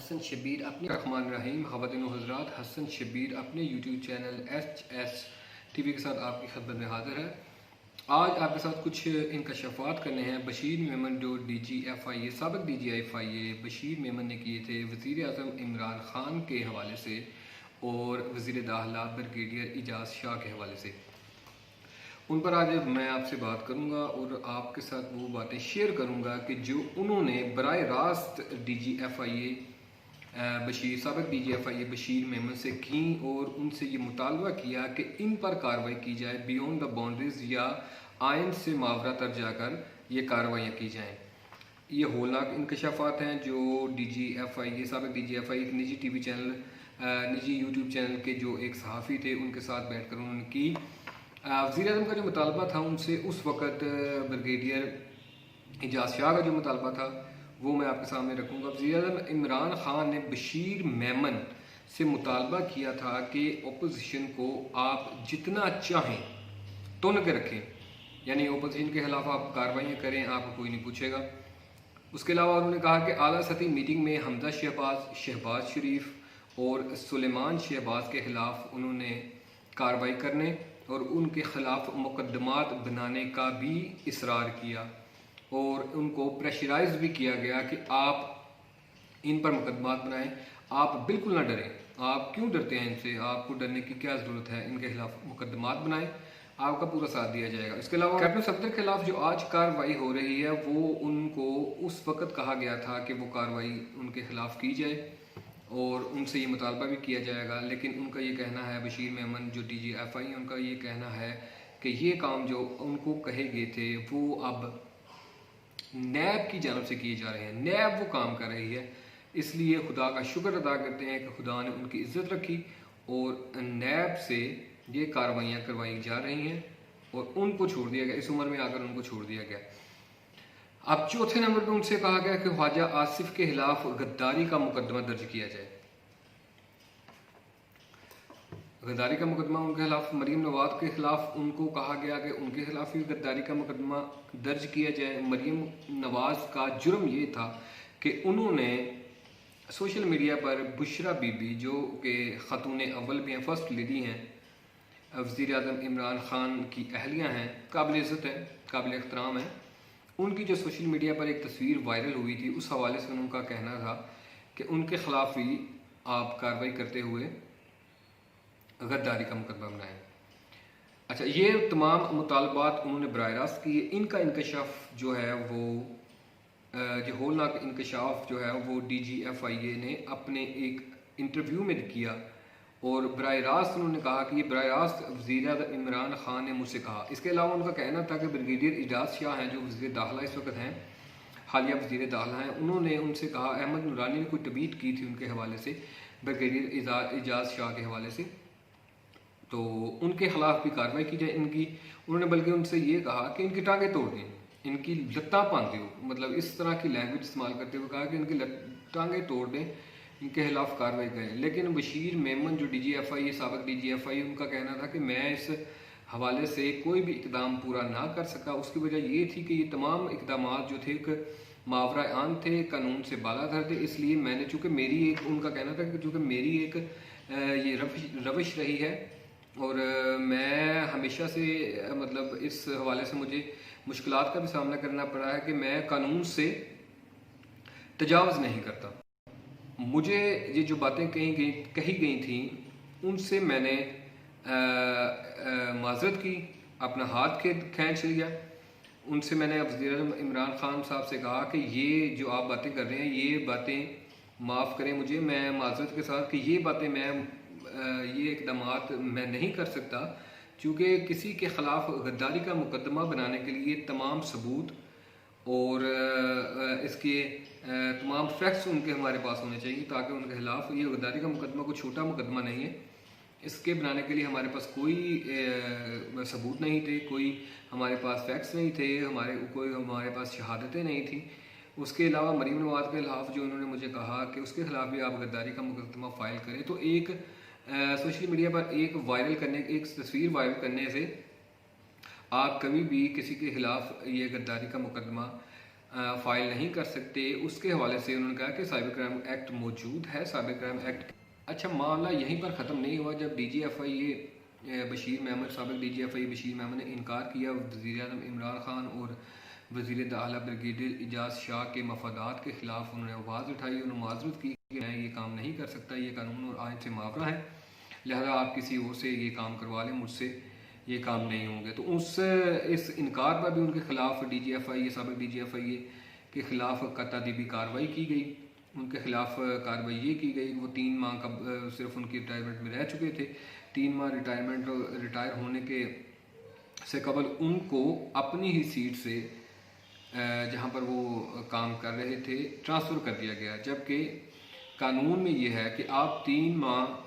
हसन शब्बीर अपने रहमान रहीम ख़वातीन व हज़रात, हसन शब्बीर अपने यूट्यूब चैनल HSTV के साथ आपकी खिदमत में हाजिर है। आज आपके साथ कुछ इंकशाफात करने हैं। बशीर मेमन जो DGFIA साबिक़ DGFIA बशीर मेमन ने किए थे वज़ीर आज़म इमरान ख़ान के हवाले से और वज़ीर दाखिला ब्रिगेडियर एजाज़ शाह के हवाले से, उन पर आज मैं आपसे बात करूंगा और आपके साथ वो बातें शेयर करूंगा कि जो उन्होंने बराह रास्त DGFIA बशीर साबिक़ DGFIA बशीर मेमन से की और उनसे ये मुतालबा किया कि इन पर कार्रवाई की जाए, बियॉन्ड द बाउंड्रीज या आइन से मावरा तर जाकर ये कार्रवाइयाँ की जाएँ। ये होलनाक इंकशाफात हैं जो DGFIA साबिक़ DGFIA एक निजी TV चैनल, निजी YouTube चैनल के जो एक सहाफ़ी थे उनके साथ बैठ कर उन्होंने की। वज़ीर आज़म का जो मुतालबा था उनसे उस वक़्त ब्रिगेडियर एजाज़ शाह का जो मुतालबा था वो मैं आपके सामने रखूँगा। वज़ीर आज़म इमरान ख़ान ने बशीर मेमन से मुतालबा किया था कि अपोजिशन को आप जितना चाहें तुन के रखें, यानी अपोजिशन के ख़िलाफ़ आप कार्रवाइयाँ करें, आपको कोई नहीं पूछेगा। उसके अलावा उन्होंने कहा कि आला सतही मीटिंग में हमजा शहबाज, शहबाज शरीफ और सुलेमान शहबाज के ख़िलाफ़ उन्होंने कार्रवाई करने और उनके ख़िलाफ़ मुकदमात बनाने का भी इसरार किया और उनको प्रेशराइज भी किया गया कि आप इन पर मुकदमात बनाएं, आप बिल्कुल ना डरें। आप क्यों डरते हैं इनसे, आपको डरने की क्या ज़रूरत है, इनके ख़िलाफ़ मुकदमात बनाएं, आपका पूरा साथ दिया जाएगा। इसके अलावा कैप्टन सफदर के खिलाफ जो आज कार्रवाई हो रही है वो उनको उस वक़्त कहा गया था कि वो कार्रवाई उनके ख़िलाफ़ की जाए और उनसे ये मुतालबा भी किया जाएगा, लेकिन उनका ये कहना है, बशीर मेमन जो DGFIA उनका ये कहना है कि ये काम जो उनको कहे गए थे वो अब नैब की जानब से किए जा रहे हैं, नैब वो काम कर रही है। इसलिए खुदा का शुक्र अदा करते हैं कि खुदा ने उनकी इज़्ज़त रखी और नैब से ये कार्रवाइयाँ करवाई जा रही हैं और उनको छोड़ दिया गया, इस उम्र में आकर उनको छोड़ दिया गया। अब चौथे नंबर पर उनसे कहा गया कि ख्वाजा आसिफ के खिलाफ गद्दारी का मुकदमा दर्ज किया जाए। गद्दारी का मुकदमा उनके खिलाफ, मरियम नवाज के खिलाफ उनको कहा गया कि उनके खिलाफ भी गद्दारी का मुकदमा दर्ज किया जाए। मरियम नवाज का जुर्म ये था कि उन्होंने सोशल मीडिया पर बुशरा बीबी जो कि ख़ातून अव्वल भी हैं, फर्स्ट लेडी हैं, वज़ीर आज़म इमरान ख़ान की अहलिया हैं, काबिल इज़्ज़त हैं, काबिल एहतराम हैं, उनकी जो सोशल मीडिया पर एक तस्वीर वायरल हुई थी उस हवाले से उनका कहना था कि उनके ख़िलाफ़ भी आप कार्रवाई करते हुए गद्दारी का मुकदमा बनाएं। अच्छा, ये तमाम मुतालबात उन्होंने बराह रास्त किए। इनका इंकशाफ जो है वो जो होलनाक इंकशाफ जो है वो DGFIA ने अपने एक इंटरव्यू में किया और बराह रास्त उन्होंने कहा कि ये बराह रास्त वज़ीर आज़म इमरान ख़ान ने मुझसे कहा। इसके अलावा उनका कहना था कि ब्रिगेडियर एजाज़ शाह हैं जो वज़ीर दाखिला इस वक्त हैं, हालिया वज़ीर दाखिला हैं, उन्होंने उनसे कहा, अहमद नूरानी ने कोई ट्वीट की थी उनके हवाले से, ब्रिगेडियर एजाज़ शाह के हवाले से, तो उनके ख़िलाफ़ भी कार्रवाई की जाए इनकी। उन्होंने बल्कि उनसे ये कहा कि इनकी टाँगें तोड़ दें, इनकी लत्ता बांध दो, मतलब इस तरह की लैंग्वेज इस्तेमाल करते हुए कहा कि इनकी टाँगें तोड़ दें, इनके खिलाफ कार्रवाई करें। लेकिन बशीर मेमन जो DGFIA साबिक़ DGFIA उनका कहना था कि मैं इस हवाले से कोई भी इक़दाम पूरा ना कर सका। उसकी वजह ये थी कि ये तमाम इक़दामात जो थे एक मावरा आन थे, कानून से बालातर थे, इसलिए मैंने, चूँकि मेरी एक, उनका कहना था कि चूँकि मेरी एक ये रविश रही है और मैं हमेशा से मतलब इस हवाले से मुझे मुश्किलात का भी सामना करना पड़ा है कि मैं कानून से तजावज़ नहीं करता। मुझे ये जो बातें कही गई थी उनसे मैंने माज़रत की, अपना हाथ खींच लिया। उनसे मैंने वज़ीर आज़म इमरान ख़ान साहब से कहा कि ये जो आप बातें कर रहे हैं ये बातें माफ़ करें मुझे, मैं माज़रत के साथ कि ये बातें ये इक़दामात मैं नहीं कर सकता, क्योंकि किसी के ख़िलाफ़ गद्दारी का मुकदमा बनाने के लिए तमाम सबूत और इसके तमाम फैक्ट्स उनके हमारे पास होने चाहिए ताकि उनके खिलाफ, ये गद्दारी का मुकदमा कोई छोटा मुकदमा नहीं है, इसके बनाने के लिए हमारे पास कोई सबूत नहीं थे, कोई हमारे पास फैक्ट्स नहीं थे, हमारे पास शहादतें नहीं थी। उसके अलावा मरीम नवाज के खिलाफ जो उन्होंने मुझे कहा कि उसके खिलाफ भी आप गद्दारी का मुकदमा फ़ाइल करें, तो एक सोशल मीडिया पर एक तस्वीर वायरल करने से आप कभी भी किसी के खिलाफ ये गद्दारी का मुकदमा फ़ाइल नहीं कर सकते, उसके हवाले से उन्होंने कहा कि साइबर क्राइम एक्ट मौजूद है। साइबर क्राइम एक्ट अच्छा, मामला यहीं पर ख़त्म नहीं हुआ। जब DGFI बशीर मेहमद, साबिक़ DGFI बशीर मेहमद ने इनकार किया वज़ीर-ए-आज़म इमरान खान और वज़ीर दाखिला ब्रिगेडियर एजाज़ शाह के मफादात के ख़िलाफ़ उन्होंने आवाज़ उठाई और माज़रत की कि मैं ये काम नहीं कर सकता, ये कानून और आइन से मावरा है, लिहाजा आप किसी और से ये काम करवा लें, मुझसे ये काम नहीं होंगे। तो इस इनकार पर भी उनके खिलाफ DGFI, साबिक़ DGFI के ख़िलाफ़ तअदीबी कार्रवाई की गई। उनके ख़िलाफ़ कार्रवाई ये की गई, वो 3 माह का सिर्फ उनकी रिटायरमेंट में रह चुके थे। 3 माह रिटायर होने के से कबल उनको अपनी ही सीट से जहाँ पर वो काम कर रहे थे ट्रांसफ़र कर दिया गया, जबकि कानून में ये है कि आप 3 माह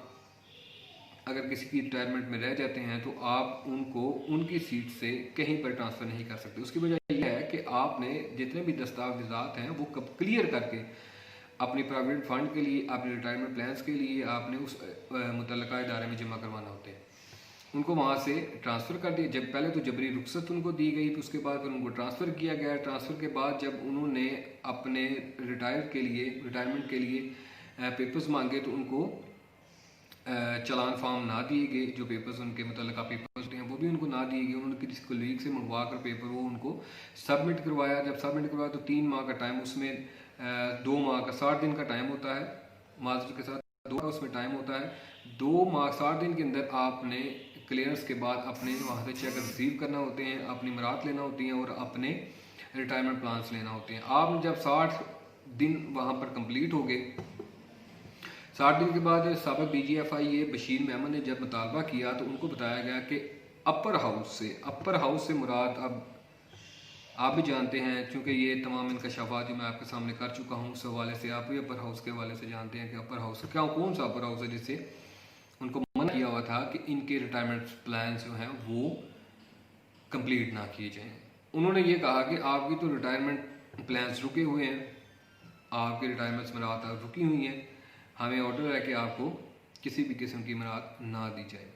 अगर किसी की रिटायरमेंट में रह जाते हैं तो आप उनको उनकी सीट से कहीं पर ट्रांसफ़र नहीं कर सकते। उसकी वजह यह है कि आपने जितने भी दस्तावेज़ात हैं वो कब क्लियर करके अपनी प्रोविडेंट फंड के लिए, अपने रिटायरमेंट प्लान्स के लिए आपने उस मुतल्लिका इदारे में जमा करवाना होते हैं। उनको वहाँ से ट्रांसफ़र कर दिया। जब पहले तो जबरी रुखसत उनको दी गई, तो उसके बाद फिर उनको ट्रांसफ़र किया गया। ट्रांसफ़र के बाद जब उन्होंने अपने रिटायरमेंट के लिए पेपर्स मांगे तो उनको चलान फार्म ना दिए गए। जो पेपर्स उनके मुतल्लिका पेपर्स होते हैं वो भी उनको ना दिए गए। उन्होंने किसी कोलीग से मंगवा कर पेपर वो उनको सबमिट करवाया। जब सबमिट करवाया तो 3 माह का टाइम, उसमें 2 माह का 60 दिन का टाइम होता है, माजर के साथ 2 उसमें टाइम होता है। 2 माह 60 दिन के अंदर आपने क्लियरेंस के बाद अपने वहाँ से चेक रिसीव करना होते हैं, अपनी मराहत लेना होती हैं और अपने रिटायरमेंट प्लान्स लेना होते हैं। आपने जब 60 दिन वहाँ पर कंप्लीट हो गए, 60 दिन के बाद साबिक़ DGFI बशीर मेहमद ने जब मुतालबा किया तो उनको बताया गया कि अपर हाउस से मुराद, अब आप भी जानते हैं क्योंकि ये तमाम इंकशाफात जो मैं आपके सामने कर चुका हूँ, उस हवाले से आप भी अपर हाउस के हवाले से जानते हैं कि अपर हाउस कौन सा अपर हाउस है जिससे उनको मना किया हुआ था कि इनके रिटायरमेंट प्लान जो हैं वो कंप्लीट ना किए जाएं। उन्होंने ये कहा कि आपकी तो रिटायरमेंट प्लान्स रुके हुए हैं, आपकी रिटायरमेंट्स मराहत रुकी हुई हैं, हमें ऑर्डर है कि आपको किसी भी किस्म की मराहत ना दी जाए।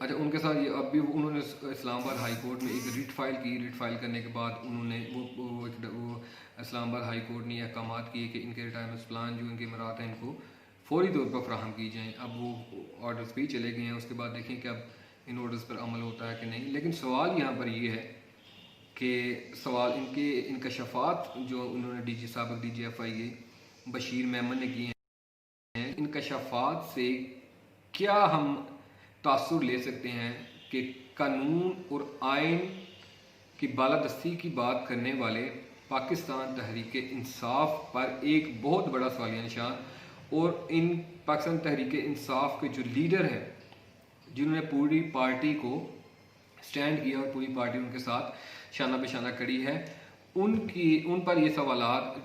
अच्छा, उनके साथ ये अब भी उन्होंने इस्लामाबाद हाई कोर्ट में एक रिट फाइल की। रिट फाइल करने के बाद उन्होंने वो इस्लामाबाद हाई कोर्ट ने अहकाम किए कि इनके रिटायरमेंट प्लान जो इनके मराहत हैं इनको फौरी तौर पर फ्राहम की जाएँ। अब वो ऑर्डर्स भी चले गए हैं, उसके बाद देखें कि अब इन ऑर्डर्स पर अमल होता है कि नहीं। लेकिन सवाल यहाँ पर ये है कि इनके इंकशाफात जो उन्होंने साबिक़ DGFI बशीर मेहमद ने किए हैं, इंकशाफात से क्या हम तासुर ले सकते हैं कि कानून और आइन की बालादस्ती की बात करने वाले पाकिस्तान तहरीक इंसाफ पर एक बहुत बड़ा सवालिया निशान, और इन पाकिस्तान तहरीक इंसाफ के जो लीडर हैं जिन्होंने पूरी पार्टी को स्टैंड किया और पूरी पार्टी उनके साथ शाना बेशाना खड़ी है, उन पर ये सवालात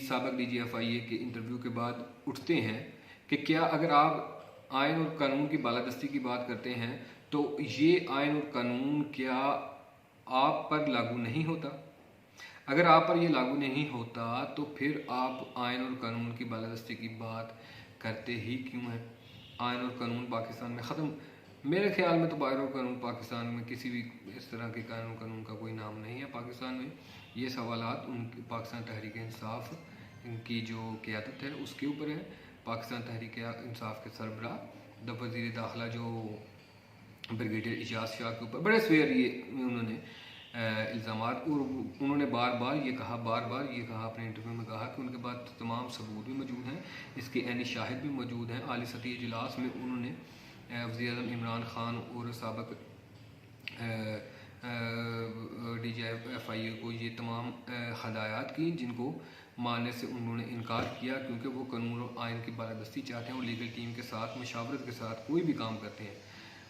साबिक़ DGFI के इंटरव्यू के बाद उठते हैं कि क्या अगर आप आइन और कानून की बालादस्ती की बात करते हैं तो ये आइन और कानून क्या आप पर लागू नहीं होता? अगर आप पर ये लागू नहीं होता तो फिर आप आइन और कानून की बालादस्ती की बात करते ही क्यों हैं? आइन और कानून पाकिस्तान में ख़त्म, मेरे ख्याल में तो आइन और कानून पाकिस्तान में किसी भी इस तरह के कानून का कोई नाम नहीं है पाकिस्तान में। ये सवालात उनकी पाकिस्तान तहरीक इंसाफ की जो क़यादत है उसके ऊपर है। पाकिस्तान तहरीक इंसाफ के सरबराह वज़ीर दाखिला जो ब्रिगेडियर एजाज़ शाह के ऊपर बड़े सवेर ये उन्होंने इल्ज़ामात, और उन्होंने बार बार ये कहा अपने इंटरव्यू में कहा कि उनके पास तमाम सबूत भी मौजूद हैं, इसके ऐनी शाहिद भी मौजूद हैं। आली सतही इजलास में उन्होंने वज़ीर-ए-आज़म इमरान खान और साबिक़ DGFI को ये तमाम हदायत की जिनको मानने से उन्होंने इनकार किया, क्योंकि वो कानून और आइन की बालादस्ती चाहते हैं और लीगल टीम के साथ मशावरत के साथ कोई भी काम करते हैं,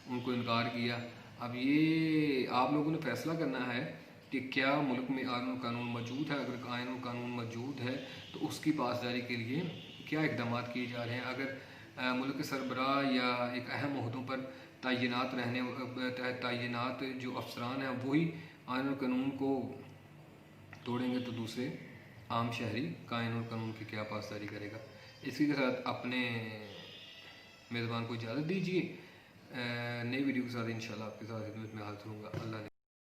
उनको इनकार किया। अब ये आप लोगों ने फैसला करना है कि क्या मुल्क में आइन और कानून मौजूद है। अगर आइन और कानून मौजूद है तो उसकी पासदारी के लिए क्या इक़दाम किए जा रहे हैं। अगर मुल्क के सरबराह या एक अहम ओहदों पर तैनात जो अफसरान हैं वही आइन और कानून को तोड़ेंगे तो दूसरे आम शहरी आइन और कानून की क्या पासदारी करेगा। इसी के साथ अपने मेज़बान को इजाज़त दीजिए। नई वीडियो के साथ इंशाल्लाह आपके साथ खिदमत में हाज़िर होऊंगा। अल्लाह